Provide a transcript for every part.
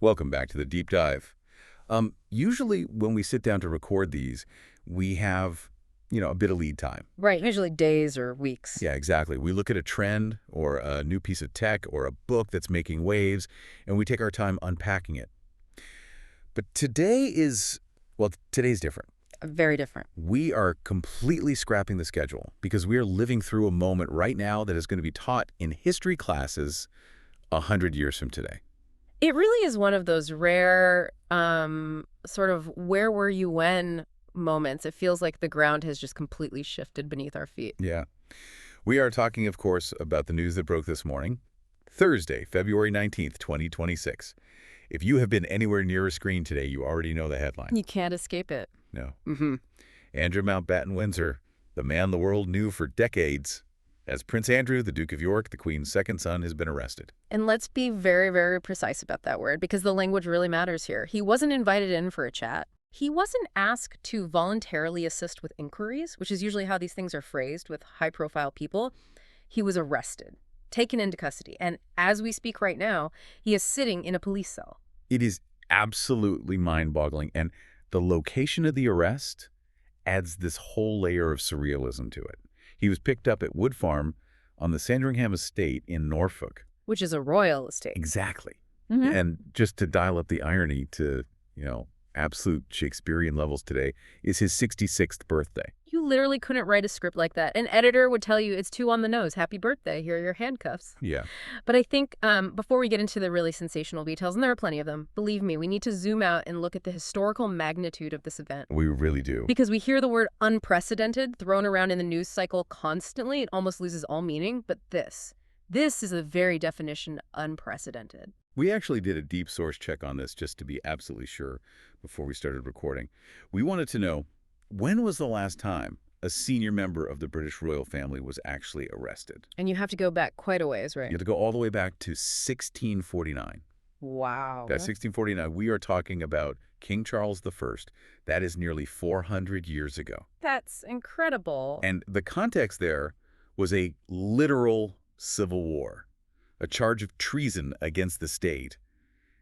Welcome back to the Deep Dive. Usually when we sit down to record these, we have, a bit of lead time. Right, usually days or weeks. Yeah, exactly. We look at a trend or a new piece of tech or a book that's making waves, and we take our time unpacking it. But today's different. Very different. We are completely scrapping the schedule because we are living through a moment right now that is going to be taught in history classes 100 years from today. It really is one of those rare sort of where were you when moments. It feels like the ground has just completely shifted beneath our feet. Yeah. We are talking, of course, about the news that broke this morning, Thursday, February 19th, 2026. If you have been anywhere near a screen today, you already know the headline. You can't escape it. No. Mm-hmm. Andrew Mountbatten-Windsor, the man the world knew for decades, as Prince Andrew, the Duke of York, the Queen's second son, has been arrested. And let's be very, very precise about that word, because the language really matters here. He wasn't invited in for a chat. He wasn't asked to voluntarily assist with inquiries, which is usually how these things are phrased with high-profile people. He was arrested, taken into custody, and as we speak right now, he is sitting in a police cell. It is absolutely mind-boggling, and the location of the arrest adds this whole layer of surrealism to it. He was picked up at Wood Farm on the Sandringham Estate in Norfolk. Which is a royal estate. Exactly. Mm-hmm. And just to dial up the irony to, absolute Shakespearean levels today, is his 66th birthday. You literally couldn't write a script like that. An editor would tell you it's too on the nose. Happy birthday. Here are your handcuffs. Yeah. But I think before we get into the really sensational details, and there are plenty of them, believe me, we need to zoom out and look at the historical magnitude of this event. We really do. Because we hear the word unprecedented thrown around in the news cycle constantly. It almost loses all meaning. But this is the very definition unprecedented. We actually did a deep source check on this just to be absolutely sure before we started recording. We wanted to know, when was the last time a senior member of the British royal family was actually arrested? And you have to go back quite a ways, right? You have to go all the way back to 1649. Wow. That's 1649. We are talking about King Charles I. That is nearly 400 years ago. That's incredible. And the context there was a literal civil war, a charge of treason against the state.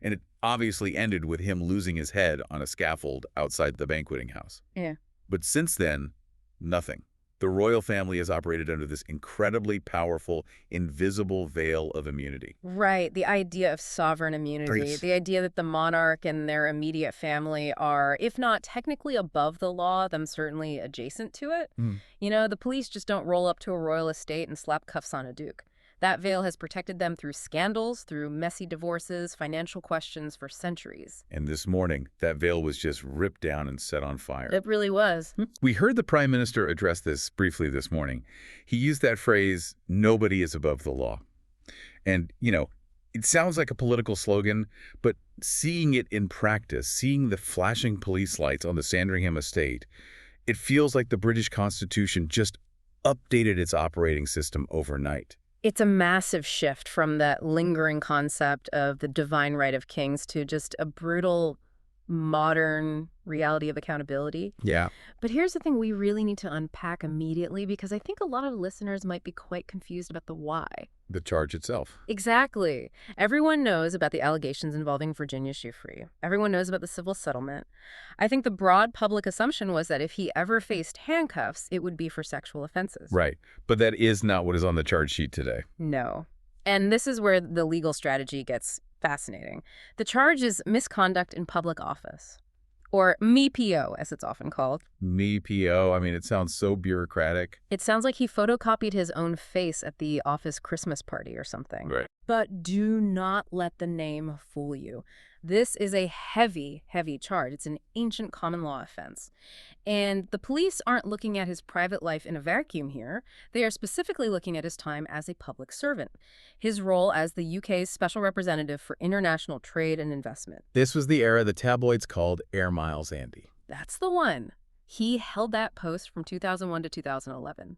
And it obviously ended with him losing his head on a scaffold outside the banqueting house. Yeah. But since then, nothing. The royal family has operated under this incredibly powerful, invisible veil of immunity. Right. The idea of sovereign immunity, Yes. the idea that the monarch and their immediate family are, if not technically above the law, then certainly adjacent to it. The police just don't roll up to a royal estate and slap cuffs on a duke. That veil has protected them through scandals, through messy divorces, financial questions for centuries. And this morning, that veil was just ripped down and set on fire. It really was. We heard the Prime Minister address this briefly this morning. He used that phrase, nobody is above the law. And, it sounds like a political slogan, but seeing it in practice, seeing the flashing police lights on the Sandringham Estate, it feels like the British Constitution just updated its operating system overnight. It's a massive shift from that lingering concept of the divine right of kings to just a brutal, modern reality of accountability. Yeah. But here's the thing we really need to unpack immediately, because I think a lot of listeners might be quite confused about the why. The charge itself. Exactly. Everyone knows about the allegations involving Virginia Giuffre. Everyone knows about the civil settlement. I think the broad public assumption was that if he ever faced handcuffs, it would be for sexual offenses. Right. But that is not what is on the charge sheet today. No. And this is where the legal strategy gets fascinating. The charge is misconduct in public office, or MePO, as it's often called. MePO, it sounds so bureaucratic. It sounds like he photocopied his own face at the office Christmas party or something. Right. But do not let the name fool you. This is a heavy, heavy charge. It's an ancient common law offense. And the police aren't looking at his private life in a vacuum here. They are specifically looking at his time as a public servant, his role as the UK's special representative for international trade and investment. This was the era the tabloids called Air Miles Andy. That's the one. He held that post from 2001 to 2011.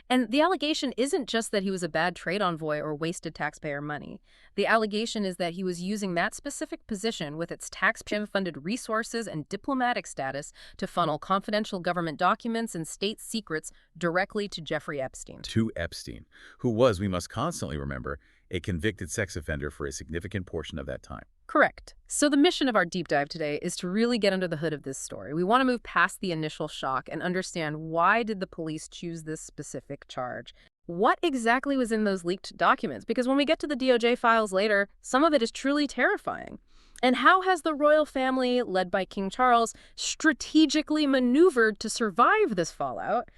And the allegation isn't just that he was a bad trade envoy or wasted taxpayer money. The allegation is that he was using that specific position with its taxpayer-funded resources and diplomatic status to funnel confidential government documents and state secrets directly to Jeffrey Epstein. To Epstein, who was, we must constantly remember, a convicted sex offender for a significant portion of that time. Correct. So the mission of our deep dive today is to really get under the hood of this story. We want to move past the initial shock and understand, why did the police choose this specific charge? What exactly was in those leaked documents? Because when we get to the DOJ files later, some of it is truly terrifying. And how has the royal family, led by King Charles, strategically maneuvered to survive this fallout?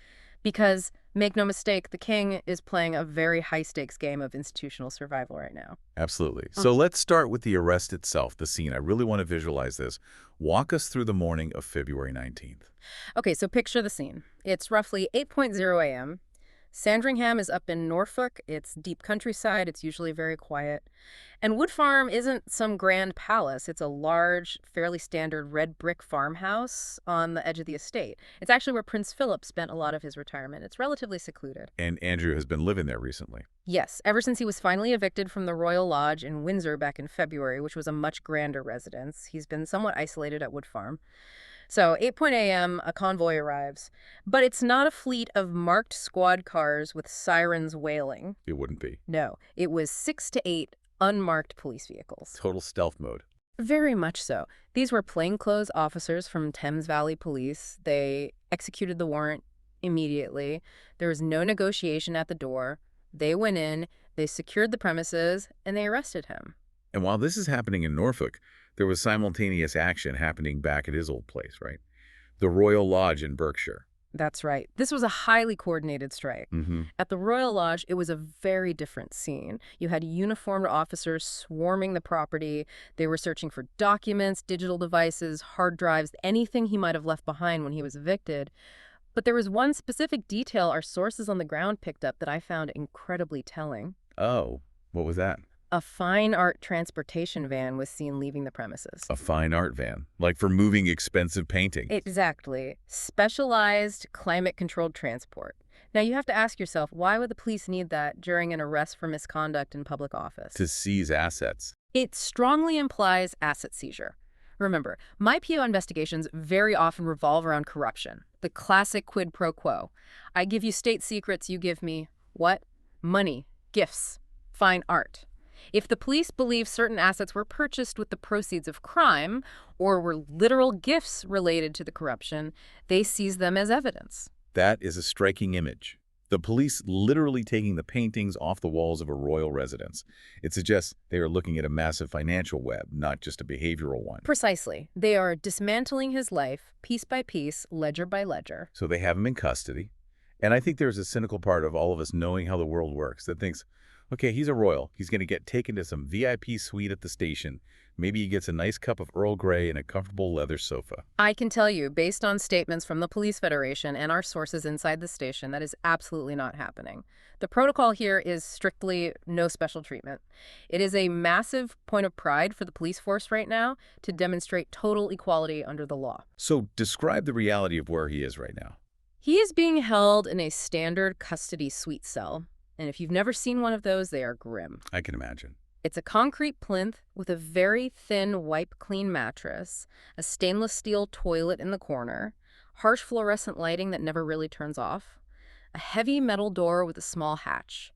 Because, make no mistake, the king is playing a very high-stakes game of institutional survival right now. Absolutely. So let's start with the arrest itself, the scene. I really want to visualize this. Walk us through the morning of February 19th. Okay, so picture the scene. It's roughly 8:00 a.m. Sandringham is up in Norfolk. It's deep countryside. It's usually very quiet. And Wood Farm isn't some grand palace. It's a large, fairly standard red brick farmhouse on the edge of the estate. It's actually where Prince Philip spent a lot of his retirement. It's relatively secluded. And Andrew has been living there recently. Yes, ever since he was finally evicted from the Royal Lodge in Windsor back in February, which was a much grander residence, he's been somewhat isolated at Wood Farm. So 8 a.m., a convoy arrives. But it's not a fleet of marked squad cars with sirens wailing. It wouldn't be. No, it was 6 to 8 unmarked police vehicles. Total stealth mode. Very much so. These were plainclothes officers from Thames Valley Police. They executed the warrant immediately. There was no negotiation at the door. They went in, they secured the premises, and they arrested him. And while this is happening in Norfolk, there was simultaneous action happening back at his old place, right? The Royal Lodge in Berkshire. That's right. This was a highly coordinated strike. At the Royal Lodge, it was a very different scene. You had uniformed officers swarming the property. They were searching for documents, digital devices, hard drives, anything he might have left behind when he was evicted. But there was one specific detail our sources on the ground picked up that I found incredibly telling. Oh, what was that? A fine art transportation van was seen leaving the premises. A fine art van, like for moving expensive paintings. Exactly. Specialized, climate-controlled transport. Now, you have to ask yourself, why would the police need that during an arrest for misconduct in public office? To seize assets. It strongly implies asset seizure. Remember, my PO investigations very often revolve around corruption, the classic quid pro quo. I give you state secrets, you give me what? Money, gifts, fine art. If the police believe certain assets were purchased with the proceeds of crime or were literal gifts related to the corruption, they seize them as evidence. That is a striking image. The police literally taking the paintings off the walls of a royal residence. It suggests they are looking at a massive financial web, not just a behavioral one. Precisely. They are dismantling his life, piece by piece, ledger by ledger. So they have him in custody. And I think there's a cynical part of all of us knowing how the world works that thinks, okay, he's a royal. He's going to get taken to some VIP suite at the station. Maybe he gets a nice cup of Earl Grey and a comfortable leather sofa. I can tell you, based on statements from the Police Federation and our sources inside the station, that is absolutely not happening. The protocol here is strictly no special treatment. It is a massive point of pride for the police force right now to demonstrate total equality under the law. So describe the reality of where he is right now. He is being held in a standard custody suite cell. And if you've never seen one of those, they are grim. I can imagine. It's a concrete plinth with a very thin wipe-clean mattress, a stainless steel toilet in the corner, harsh fluorescent lighting that never really turns off, a heavy metal door with a small hatch.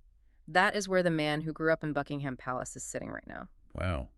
That is where the man who grew up in Buckingham Palace is sitting right now. Wow.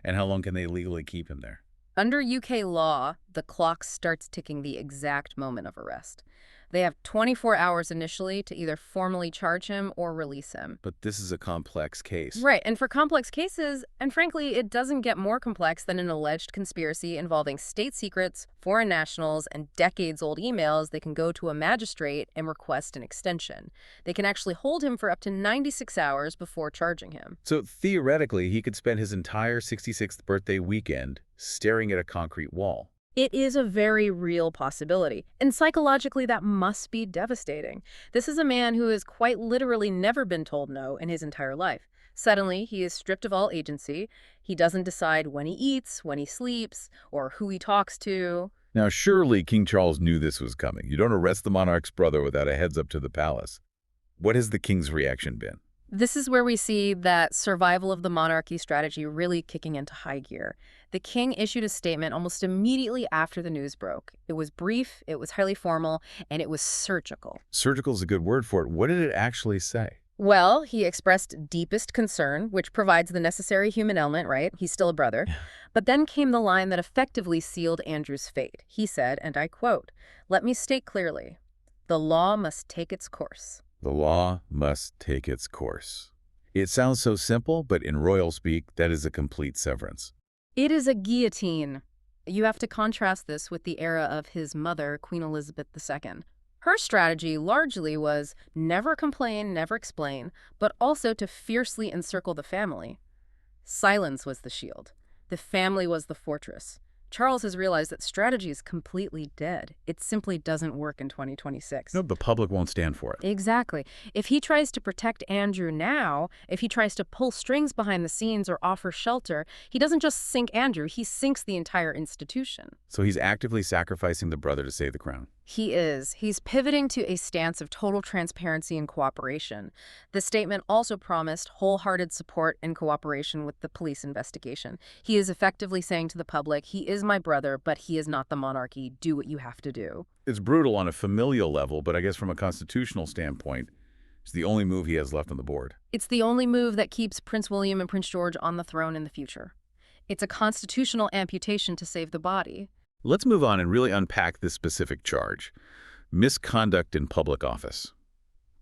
And how long can they legally keep him there? Under UK law, the clock starts ticking the exact moment of arrest. They have 24 hours initially to either formally charge him or release him. But this is a complex case. Right, and for complex cases, and frankly, it doesn't get more complex than an alleged conspiracy involving state secrets, foreign nationals, and decades-old emails. They can go to a magistrate and request an extension. They can actually hold him for up to 96 hours before charging him. So theoretically, he could spend his entire 66th birthday weekend staring at a concrete wall. It is a very real possibility, and psychologically that must be devastating. This is a man who has quite literally never been told no in his entire life. Suddenly, he is stripped of all agency. He doesn't decide when he eats, when he sleeps, or who he talks to. Now, surely King Charles knew this was coming. You don't arrest the monarch's brother without a heads up to the palace. What has the king's reaction been? This is where we see that survival of the monarchy strategy really kicking into high gear. The king issued a statement almost immediately after the news broke. It was brief, it was highly formal, and it was surgical. Surgical is a good word for it. What did it actually say? Well, he expressed deepest concern, which provides the necessary human element, right? He's still a brother. Yeah. But then came the line that effectively sealed Andrew's fate. He said, and I quote, "Let me state clearly, the law must take its course." The law must take its course. It sounds so simple, but in royal speak, that is a complete severance. It is a guillotine. You have to contrast this with the era of his mother, Queen Elizabeth II. Her strategy largely was never complain, never explain, but also to fiercely encircle the family. Silence was the shield. The family was the fortress. Charles has realized that strategy is completely dead. It simply doesn't work in 2026. No, the public won't stand for it. Exactly. If he tries to protect Andrew now, if he tries to pull strings behind the scenes or offer shelter, he doesn't just sink Andrew, he sinks the entire institution. So he's actively sacrificing the brother to save the crown. He is. He's pivoting to a stance of total transparency and cooperation. The statement also promised wholehearted support and cooperation with the police investigation. He is effectively saying to the public, he is my brother, but he is not the monarchy. Do what you have to do. It's brutal on a familial level, but I guess from a constitutional standpoint, it's the only move he has left on the board. It's the only move that keeps Prince William and Prince George on the throne in the future. It's a constitutional amputation to save the body. Let's move on and really unpack this specific charge. Misconduct in public office.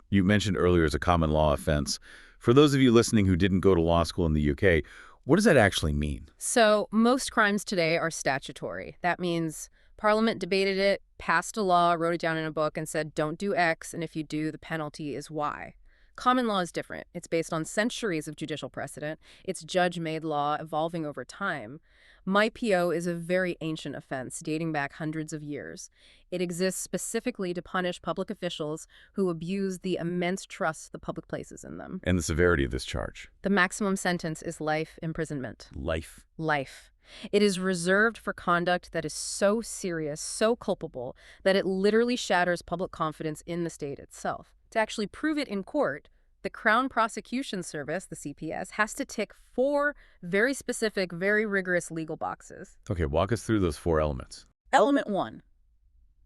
You mentioned earlier as a common law offense. For those of you listening who didn't go to law school in the UK, what does that actually mean? So most crimes today are statutory. That means Parliament debated it, passed a law, wrote it down in a book, and said, don't do X, and if you do, the penalty is Y. Common law is different. It's based on centuries of judicial precedent. It's judge-made law evolving over time. MIPO is a very ancient offense dating back hundreds of years. It exists specifically to punish public officials who abuse the immense trust the public places in them. And the severity of this charge? The maximum sentence is life imprisonment. Life. Life. It is reserved for conduct that is so serious, so culpable, that it literally shatters public confidence in the state itself. To actually prove it in court, the Crown Prosecution Service, the CPS, has to tick 4 very specific, very rigorous legal boxes. Okay, walk us through those 4 elements. Element 1,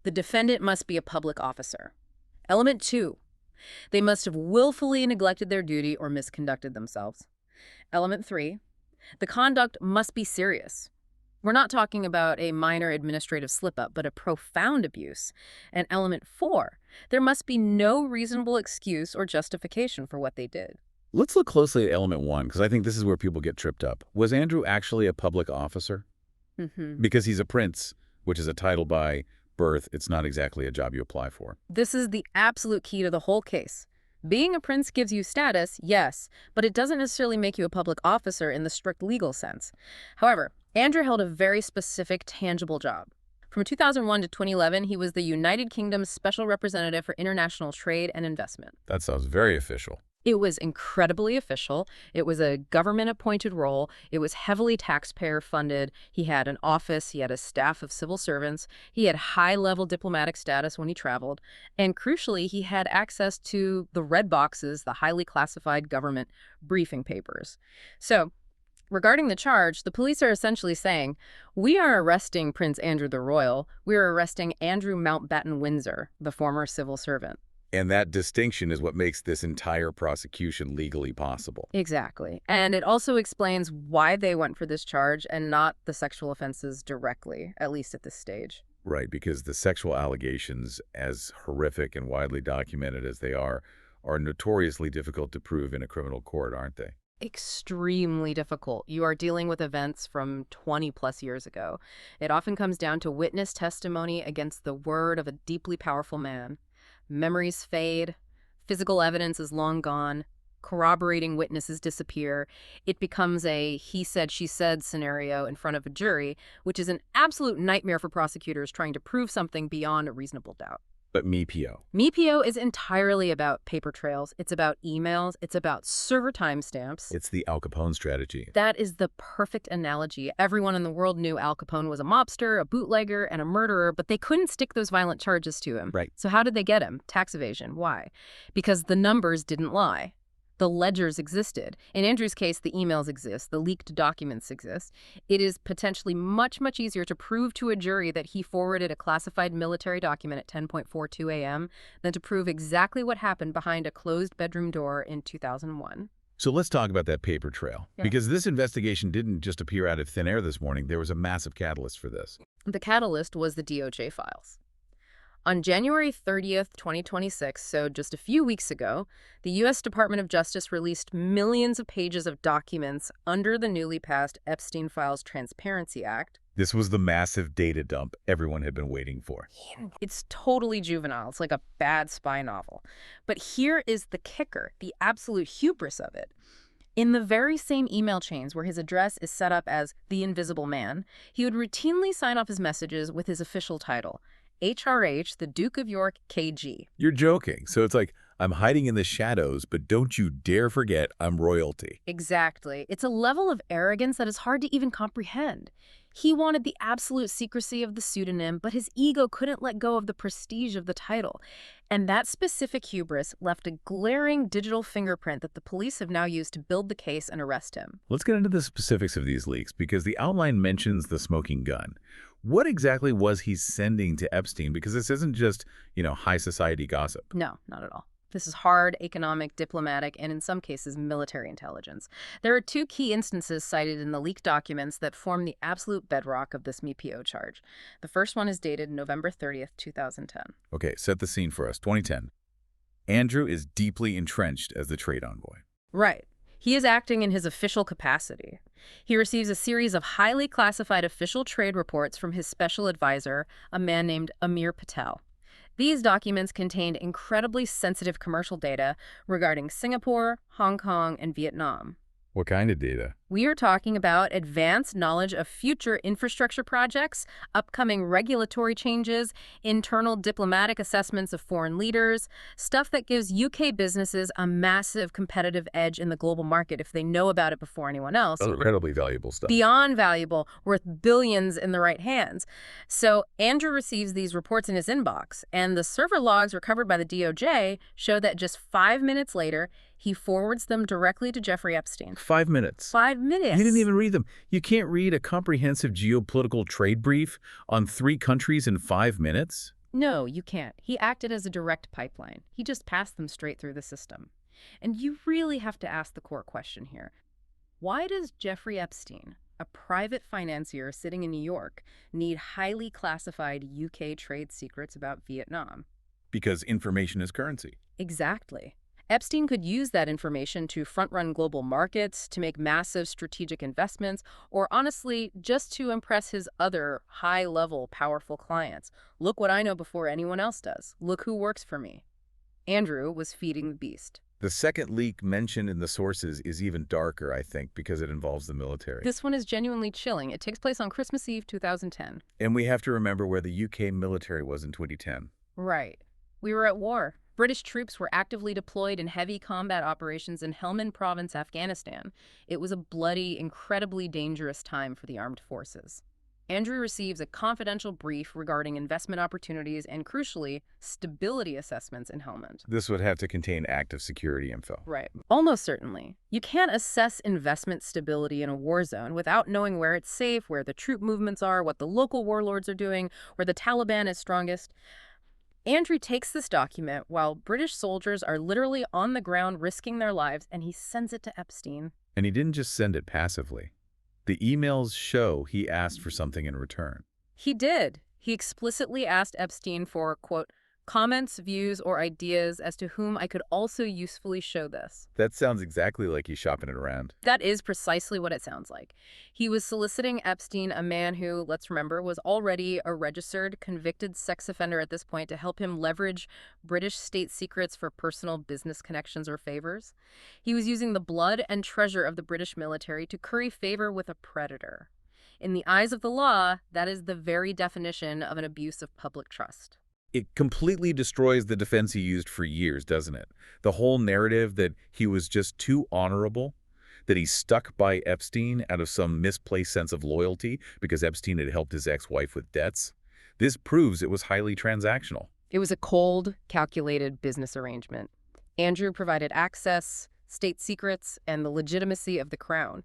the defendant must be a public officer. Element 2, they must have willfully neglected their duty or misconducted themselves. Element 3, the conduct must be serious. We're not talking about a minor administrative slip-up, but a profound abuse. And element 4, there must be no reasonable excuse or justification for what they did. Let's look closely at element 1, because I think this is where people get tripped up. Was Andrew actually a public officer? Because he's a prince, which is a title by birth. It's not exactly a job you apply for. This is the absolute key to the whole case. Being a prince gives you status, yes, but it doesn't necessarily make you a public officer in the strict legal sense. However, Andrew held a very specific, tangible job. From 2001 to 2011, he was the United Kingdom's Special Representative for International Trade and Investment. That sounds very official. It was incredibly official. It was a government-appointed role. It was heavily taxpayer-funded. He had an office. He had a staff of civil servants. He had high-level diplomatic status when he traveled. And crucially, he had access to the red boxes, the highly classified government briefing papers. So, regarding the charge, the police are essentially saying, we are arresting Prince Andrew the Royal. We are arresting Andrew Mountbatten-Windsor, the former civil servant. And that distinction is what makes this entire prosecution legally possible. Exactly. And it also explains why they went for this charge and not the sexual offenses directly, at least at this stage. Right, because the sexual allegations, as horrific and widely documented as they are notoriously difficult to prove in a criminal court, aren't they? Extremely difficult. You are dealing with events from 20-plus years ago. It often comes down to witness testimony against the word of a deeply powerful man. Memories fade, physical evidence is long gone, corroborating witnesses disappear. It becomes a he said, she said scenario in front of a jury, which is an absolute nightmare for prosecutors trying to prove something beyond a reasonable doubt. But MIPO? MIPO is entirely about paper trails. It's about emails. It's about server timestamps. It's the Al Capone strategy. That is the perfect analogy. Everyone in the world knew Al Capone was a mobster, a bootlegger, and a murderer, but they couldn't stick those violent charges to him. Right. So how did they get him? Tax evasion. Why? Because the numbers didn't lie. The ledgers existed. In Andrew's case, the emails exist, the leaked documents exist. It is potentially much, much easier to prove to a jury that he forwarded a classified military document at 10:42 a.m. than to prove exactly what happened behind a closed bedroom door in 2001. So let's talk about that paper trail. Yeah. Because this investigation didn't just appear out of thin air this morning. There was a massive catalyst for this. The catalyst was the DOJ files. On January 30th, 2026, so just a few weeks ago, the U.S. Department of Justice released millions of pages of documents under the newly passed Epstein Files Transparency Act. This was the massive data dump everyone had been waiting for. It's totally juvenile. It's like a bad spy novel. But here is the kicker, the absolute hubris of it. In the very same email chains where his address is set up as the Invisible Man, he would routinely sign off his messages with his official title, HRH, the Duke of York, KG. You're joking. So it's like, I'm hiding in the shadows, but don't you dare forget I'm royalty. Exactly. It's a level of arrogance that is hard to even comprehend. He wanted the absolute secrecy of the pseudonym, but his ego couldn't let go of the prestige of the title. And that specific hubris left a glaring digital fingerprint that the police have now used to build the case and arrest him. Let's get into the specifics of these leaks, because the outline mentions the smoking gun. What exactly was he sending to Epstein? Because this isn't just, high society gossip. No, not at all. This is hard economic, diplomatic, and in some cases, military intelligence. There are two key instances cited in the leaked documents that form the absolute bedrock of this MPO charge. The first one is dated November 30th, 2010. Okay, set the scene for us. 2010. Andrew is deeply entrenched as the trade envoy. Right. He is acting in his official capacity. He receives a series of highly classified official trade reports from his special advisor, a man named Amir Patel. These documents contained incredibly sensitive commercial data regarding Singapore, Hong Kong, and Vietnam. What kind of data? We are talking about advanced knowledge of future infrastructure projects, upcoming regulatory changes, internal diplomatic assessments of foreign leaders, stuff that gives UK businesses a massive competitive edge in the global market if they know about it before anyone else. Oh, incredibly valuable stuff. Beyond valuable, worth billions in the right hands. So Andrew receives these reports in his inbox, and the server logs recovered by the DOJ show that just 5 minutes later, he forwards them directly to Jeffrey Epstein. 5 minutes. 5 minutes. You didn't even read them. You can't read a comprehensive geopolitical trade brief on 3 countries in 5 minutes? No, you can't. He acted as a direct pipeline. He just passed them straight through the system. And you really have to ask the core question here. Why does Jeffrey Epstein, a private financier sitting in New York, need highly classified UK trade secrets about Vietnam? Because information is currency. Exactly. Epstein could use that information to front-run global markets, to make massive strategic investments, or honestly, just to impress his other high-level, powerful clients. Look what I know before anyone else does. Look who works for me. Andrew was feeding the beast. The second leak mentioned in the sources is even darker, I think, because it involves the military. This one is genuinely chilling. It takes place on Christmas Eve 2010. And we have to remember where the UK military was in 2010. Right. We were at war. British troops were actively deployed in heavy combat operations in Helmand Province, Afghanistan. It was a bloody, incredibly dangerous time for the armed forces. Andrew receives a confidential brief regarding investment opportunities and, crucially, stability assessments in Helmand. This would have to contain active security info. Right. Almost certainly. You can't assess investment stability in a war zone without knowing where it's safe, where the troop movements are, what the local warlords are doing, where the Taliban is strongest. Andrew takes this document while British soldiers are literally on the ground risking their lives, and he sends it to Epstein. And he didn't just send it passively. The emails show he asked for something in return. He did. He explicitly asked Epstein for, quote, comments, views, or ideas as to whom I could also usefully show this. That sounds exactly like he's shopping it around. That is precisely what it sounds like. He was soliciting Epstein, a man who, let's remember, was already a registered, convicted sex offender at this point, to help him leverage British state secrets for personal business connections or favors. He was using the blood and treasure of the British military to curry favor with a predator. In the eyes of the law, that is the very definition of an abuse of public trust. It completely destroys the defense he used for years, doesn't it? The whole narrative that he was just too honorable, that he stuck by Epstein out of some misplaced sense of loyalty because Epstein had helped his ex-wife with debts. This proves it was highly transactional. It was a cold, calculated business arrangement. Andrew provided access, state secrets, and the legitimacy of the crown.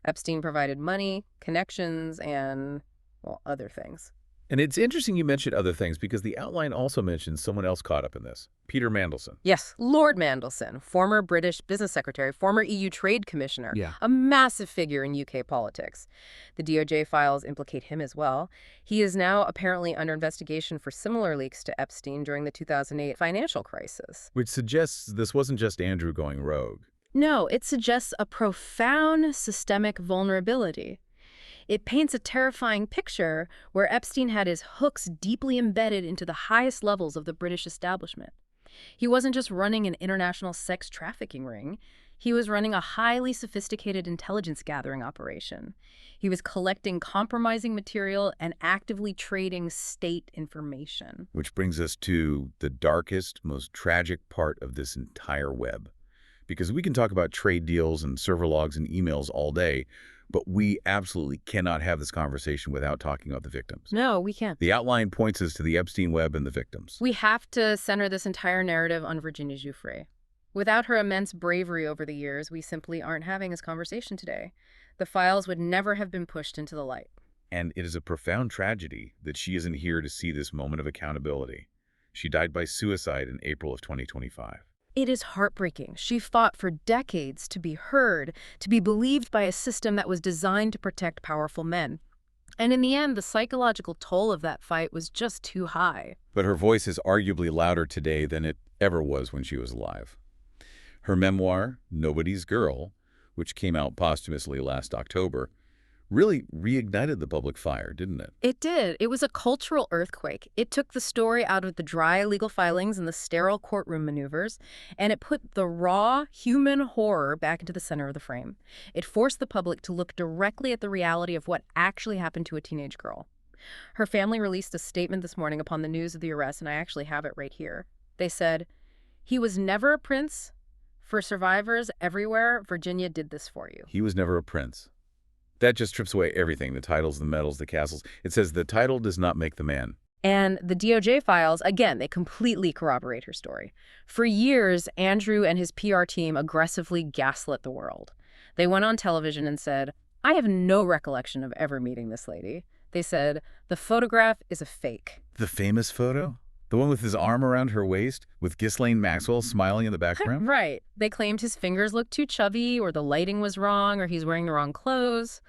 Epstein provided money, connections, and, well, other things. And it's interesting you mentioned other things because the outline also mentions someone else caught up in this, Peter Mandelson. Yes, Lord Mandelson, former British business secretary, former EU trade commissioner, Yeah. a massive figure in UK politics. The DOJ files implicate him as well. He is now apparently under investigation for similar leaks to Epstein during the 2008 financial crisis. Which suggests this wasn't just Andrew going rogue. No, it suggests a profound systemic vulnerability. It paints a terrifying picture where Epstein had his hooks deeply embedded into the highest levels of the British establishment. He wasn't just running an international sex trafficking ring. He was running a highly sophisticated intelligence gathering operation. He was collecting compromising material and actively trading state information. Which brings us to the darkest, most tragic part of this entire web. Because we can talk about trade deals and server logs and emails all day, but we absolutely cannot have this conversation without talking about the victims. No, we can't. The outline points us to the Epstein web and the victims. We have to center this entire narrative on Virginia Giuffre. Without her immense bravery over the years, we simply aren't having this conversation today. The files would never have been pushed into the light. And it is a profound tragedy that she isn't here to see this moment of accountability. She died by suicide in April of 2025. It is heartbreaking. She fought for decades to be heard, to be believed by a system that was designed to protect powerful men. And in the end, the psychological toll of that fight was just too high. But her voice is arguably louder today than it ever was when she was alive. Her memoir, Nobody's Girl, which came out posthumously last October, really reignited the public fire, didn't it? It did. It was a cultural earthquake. It took the story out of the dry legal filings and the sterile courtroom maneuvers, and it put the raw human horror back into the center of the frame. It forced the public to look directly at the reality of what actually happened to a teenage girl. Her family released a statement this morning upon the news of the arrest, and I actually have it right here. They said, "He was never a prince. For survivors everywhere, Virginia did this for you." He was never a prince. That just strips away everything, the titles, the medals, the castles. It says the title does not make the man. And the DOJ files, again, they completely corroborate her story. For years, Andrew and his PR team aggressively gaslit the world. They went on television and said, "I have no recollection of ever meeting this lady." They said, "The photograph is a fake." The famous photo? The one with his arm around her waist, with Ghislaine Maxwell smiling in the background? Right. They claimed his fingers looked too chubby, or the lighting was wrong, or he's wearing the wrong clothes.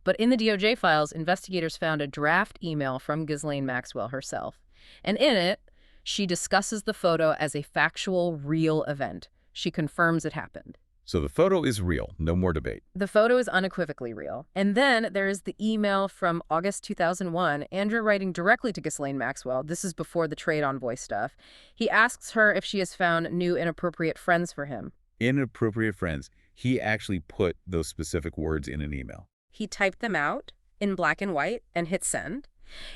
But in the DOJ files, investigators found a draft email from Ghislaine Maxwell herself. And in it, she discusses the photo as a factual, real event. She confirms it happened. So the photo is real, no more debate. The photo is unequivocally real. And then there is the email from August 2001, Andrew writing directly to Ghislaine Maxwell. This is before the trade envoy stuff. He asks her if she has found new inappropriate friends for him. Inappropriate friends. He actually put those specific words in an email. He typed them out in black and white and hit send.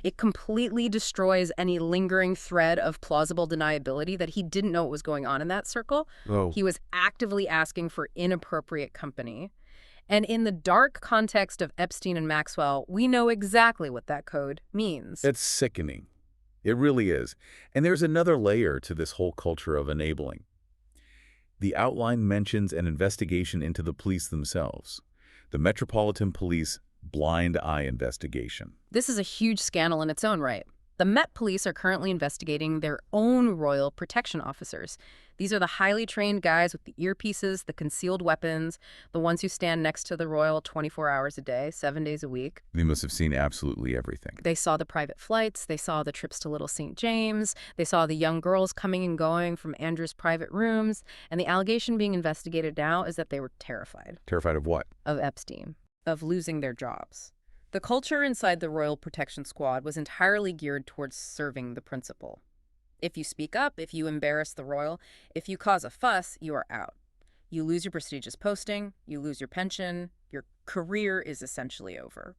It completely destroys any lingering thread of plausible deniability that he didn't know what was going on in that circle. Oh. He was actively asking for inappropriate company. And in the dark context of Epstein and Maxwell, we know exactly what that code means. It's sickening. It really is. And there's another layer to this whole culture of enabling. The outline mentions an investigation into the police themselves. The Metropolitan Police blind eye investigation. This is a huge scandal in its own right. The Met Police are currently investigating their own royal protection officers. These are the highly trained guys with the earpieces, the concealed weapons, the ones who stand next to the royal 24 hours a day, 7 days a week. They must have seen absolutely everything. They saw the private flights, they saw the trips to Little St. James, they saw the young girls coming and going from Andrew's private rooms, and the allegation being investigated now is that they were terrified. Terrified of what? Of Epstein, of losing their jobs. The culture inside the Royal Protection Squad was entirely geared towards serving the principal. If you speak up, if you embarrass the royal, if you cause a fuss, you are out. You lose your prestigious posting, you lose your pension, your career is essentially over.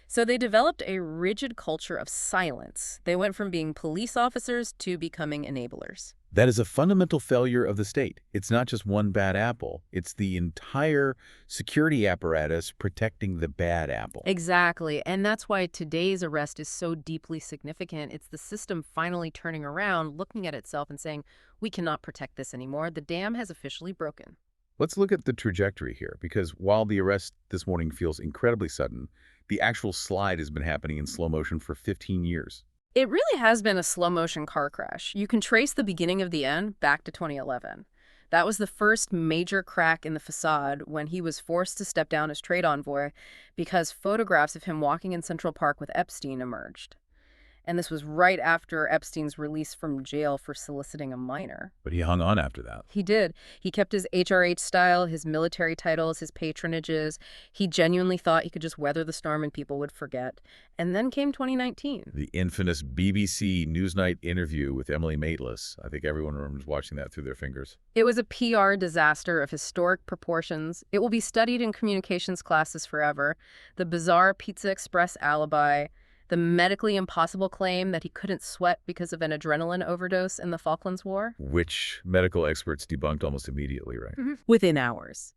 So they developed a rigid culture of silence. They went from being police officers to becoming enablers. That is a fundamental failure of the state. It's not just one bad apple. It's the entire security apparatus protecting the bad apple. Exactly. And that's why today's arrest is so deeply significant. It's the system finally turning around, looking at itself and saying, we cannot protect this anymore. The dam has officially broken. Let's look at the trajectory here, because while the arrest this morning feels incredibly sudden, the actual slide has been happening in slow motion for 15 years. It really has been a slow-motion car crash. You can trace the beginning of the end back to 2011. That was the first major crack in the facade when he was forced to step down as trade envoy because photographs of him walking in Central Park with Epstein emerged. And this was right after Epstein's release from jail for soliciting a minor. But he hung on after that. He did. He kept his HRH style, his military titles, his patronages. He genuinely thought he could just weather the storm and people would forget. And then came 2019. The infamous BBC Newsnight interview with Emily Maitlis. I think everyone remembers watching that through their fingers. It was a PR disaster of historic proportions. It will be studied in communications classes forever. The bizarre Pizza Express alibi, the medically impossible claim that he couldn't sweat because of an adrenaline overdose in the Falklands War. Which medical experts debunked almost immediately, right? Within hours.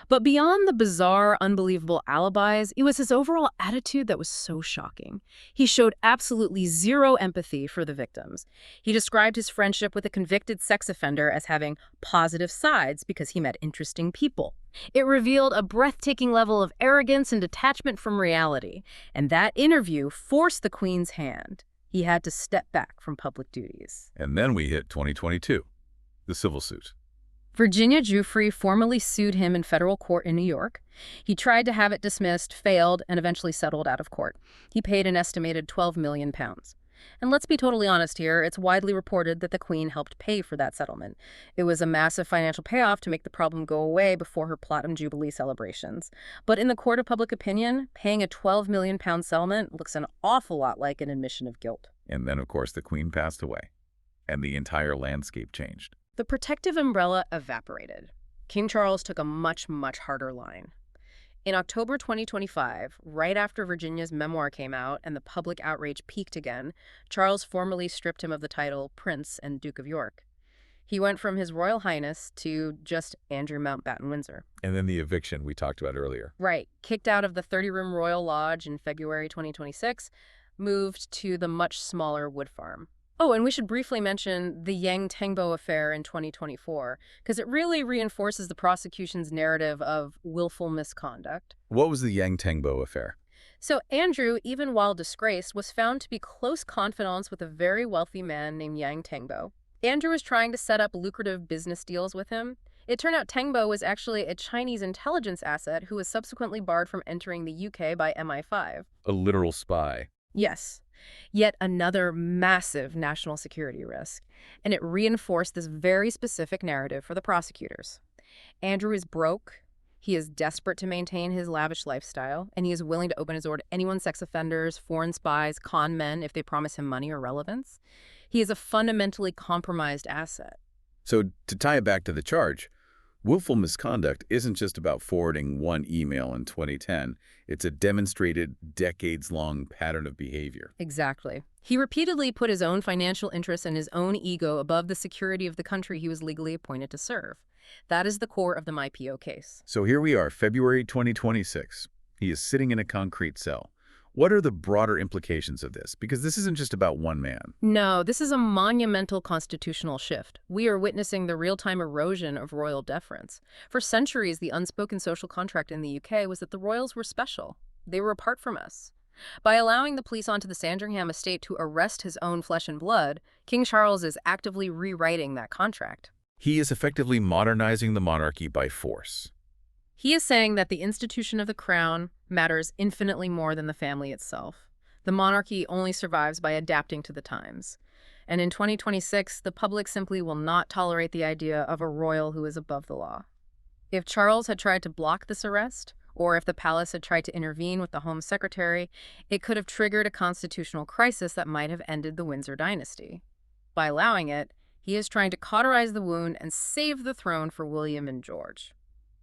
But beyond the bizarre, unbelievable alibis, it was his overall attitude that was so shocking. He showed absolutely zero empathy for the victims. He described his friendship with a convicted sex offender as having positive sides because he met interesting people. It revealed a breathtaking level of arrogance and detachment from reality, and that interview forced the Queen's hand. He had to step back from public duties. And then we hit 2022, the civil suit. Virginia Giuffre formally sued him in federal court in New York. He tried to have it dismissed, failed, and eventually settled out of court. He paid an estimated £12 million. And let's be totally honest here, it's widely reported that the Queen helped pay for that settlement. It was a massive financial payoff to make the problem go away before her Platinum Jubilee celebrations. But in the court of public opinion, paying a £12 million settlement looks an awful lot like an admission of guilt. And then, of course, the Queen passed away, and the entire landscape changed. The protective umbrella evaporated. King Charles took a much, much harder line. In October 2025, right after Virginia's memoir came out and the public outrage peaked again, Charles formally stripped him of the title Prince and Duke of York. He went from His Royal Highness to just Andrew Mountbatten-Windsor. And then the eviction we talked about earlier. Right. Kicked out of the 30-room Royal Lodge in February 2026, moved to the much smaller Wood Farm. Oh, and we should briefly mention the Yang Tengbo affair in 2024, because it really reinforces the prosecution's narrative of willful misconduct. What was the Yang Tengbo affair? So Andrew, even while disgraced, was found to be close confidants with a very wealthy man named Yang Tengbo. Andrew was trying to set up lucrative business deals with him. It turned out Tengbo was actually a Chinese intelligence asset who was subsequently barred from entering the UK by MI5. A literal spy. Yes. Yet another massive national security risk, and it reinforced this very specific narrative for the prosecutors. Andrew is broke, he is desperate to maintain his lavish lifestyle, and he is willing to open his door to anyone, sex offenders, foreign spies, con men, if they promise him money or relevance. He is a fundamentally compromised asset. So to tie it back to the charge, willful misconduct isn't just about forwarding one email in 2010. It's a demonstrated, decades-long pattern of behavior. Exactly. He repeatedly put his own financial interests and his own ego above the security of the country he was legally appointed to serve. That is the core of the MyPO case. So here we are, February 2026. He is sitting in a concrete cell. What are the broader implications of this? Because this isn't just about one man. No, this is a monumental constitutional shift. We are witnessing the real-time erosion of royal deference. For centuries, the unspoken social contract in the UK was that the royals were special. They were apart from us. By allowing the police onto the Sandringham Estate to arrest his own flesh and blood, King Charles is actively rewriting that contract. He is effectively modernizing the monarchy by force. He is saying that the institution of the crown matters infinitely more than the family itself. The monarchy only survives by adapting to the times. And in 2026, the public simply will not tolerate the idea of a royal who is above the law. If Charles had tried to block this arrest, or if the palace had tried to intervene with the Home Secretary, it could have triggered a constitutional crisis that might have ended the Windsor dynasty. By allowing it, he is trying to cauterize the wound and save the throne for William and George.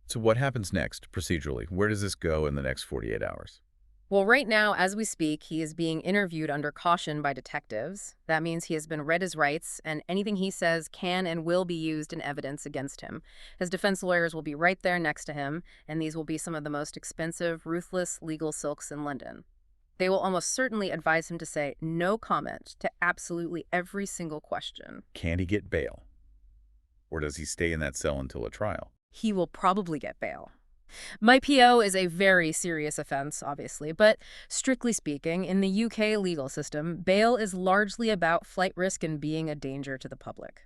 So what happens next, procedurally? Where does this go in the next 48 hours? Well, right now, as we speak, he is being interviewed under caution by detectives. That means he has been read his rights, and anything he says can and will be used in evidence against him. His defense lawyers will be right there next to him, and these will be some of the most expensive, ruthless legal silks in London. They will almost certainly advise him to say no comment to absolutely every single question. Can he get bail? Or does he stay in that cell until a trial? He will probably get bail. My PO is a very serious offense, obviously, but strictly speaking, in the UK legal system, bail is largely about flight risk and being a danger to the public.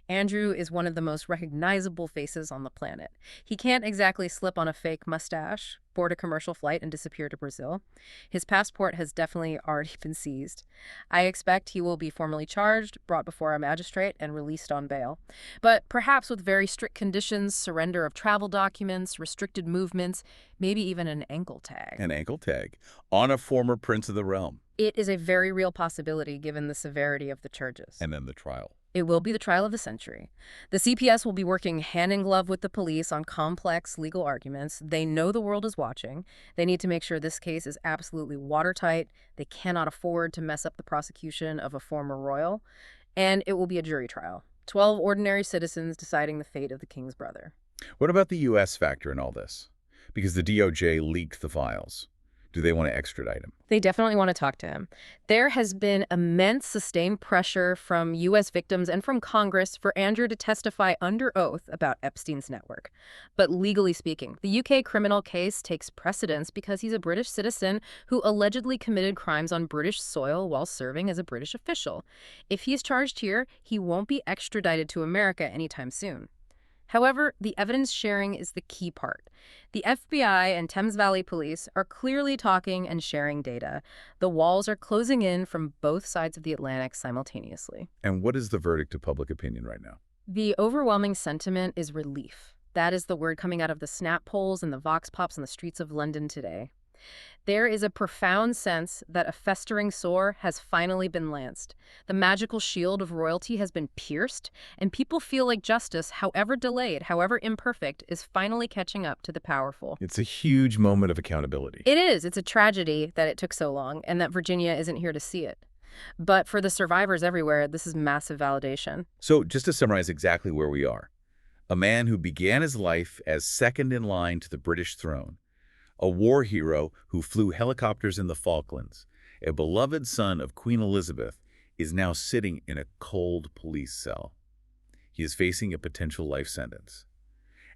Andrew is one of the most recognizable faces on the planet. He can't exactly slip on a fake mustache, board a commercial flight, and disappear to Brazil. His passport has definitely already been seized. I expect he will be formally charged, brought before a magistrate, and released on bail. But perhaps with very strict conditions, surrender of travel documents, restricted movements, maybe even an ankle tag. An ankle tag on a former prince of the realm. It is a very real possibility given the severity of the charges. And then the trial. It will be the trial of the century. The CPS will be working hand in glove with the police on complex legal arguments. They know the world is watching. They need to make sure this case is absolutely watertight. They cannot afford to mess up the prosecution of a former royal. And it will be a jury trial. 12 ordinary citizens deciding the fate of the king's brother. What about the U.S. factor in all this? Because the DOJ leaked the files. Do they want to extradite him? They definitely want to talk to him. There has been immense sustained pressure from U.S. victims and from Congress for Andrew to testify under oath about Epstein's network. But legally speaking, the UK criminal case takes precedence because he's a British citizen who allegedly committed crimes on British soil while serving as a British official. If he's charged here, he won't be extradited to America anytime soon. However, the evidence sharing is the key part. The FBI and Thames Valley Police are clearly talking and sharing data. The walls are closing in from both sides of the Atlantic simultaneously. And what is the verdict of public opinion right now? The overwhelming sentiment is relief. That is the word coming out of the snap polls and the vox pops on the streets of London today. There is a profound sense that a festering sore has finally been lanced. The magical shield of royalty has been pierced, and people feel like justice, however delayed, however imperfect, is finally catching up to the powerful. It's a huge moment of accountability. It is. It's a tragedy that it took so long, and that Virginia isn't here to see it. But for the survivors everywhere, this is massive validation. So just to summarize exactly where we are, a man who began his life as second in line to the British throne, a war hero who flew helicopters in the Falklands, a beloved son of Queen Elizabeth, is now sitting in a cold police cell. He is facing a potential life sentence.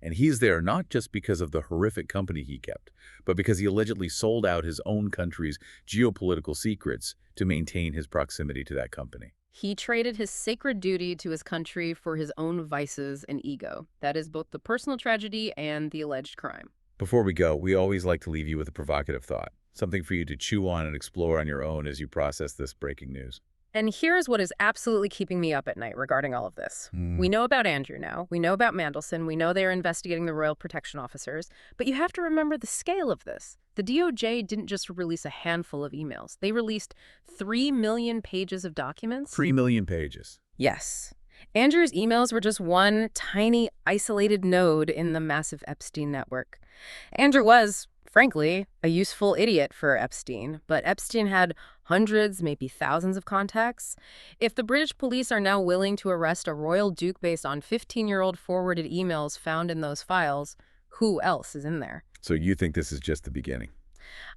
And he's there not just because of the horrific company he kept, but because he allegedly sold out his own country's geopolitical secrets to maintain his proximity to that company. He traded his sacred duty to his country for his own vices and ego. That is both the personal tragedy and the alleged crime. Before we go, we always like to leave you with a provocative thought, something for you to chew on and explore on your own as you process this breaking news. And here's what is absolutely keeping me up at night regarding all of this. We know about Andrew now. We know about Mandelson. We know they are investigating the Royal Protection Officers. But you have to remember the scale of this. The DOJ didn't just release a handful of emails. They released 3 million pages of documents. 3 million pages. Yes. Andrew's emails were just one tiny, isolated node in the massive Epstein network. Andrew was, frankly, a useful idiot for Epstein, but Epstein had hundreds, maybe thousands of contacts. If the British police are now willing to arrest a royal duke based on 15-year-old forwarded emails found in those files, who else is in there? So you think this is just the beginning?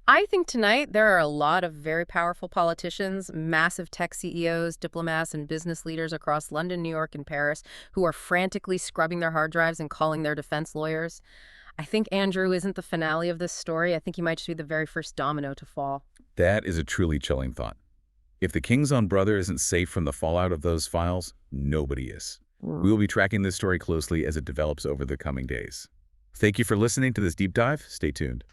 I think tonight there are a lot of very powerful politicians, massive tech CEOs, diplomats, and business leaders across London, New York, and Paris who are frantically scrubbing their hard drives and calling their defense lawyers. I think Andrew isn't the finale of this story. I think he might just be the very first domino to fall. That is a truly chilling thought. If the king's own brother isn't safe from the fallout of those files, nobody is. We will be tracking this story closely as it develops over the coming days. Thank you for listening to this deep dive. Stay tuned.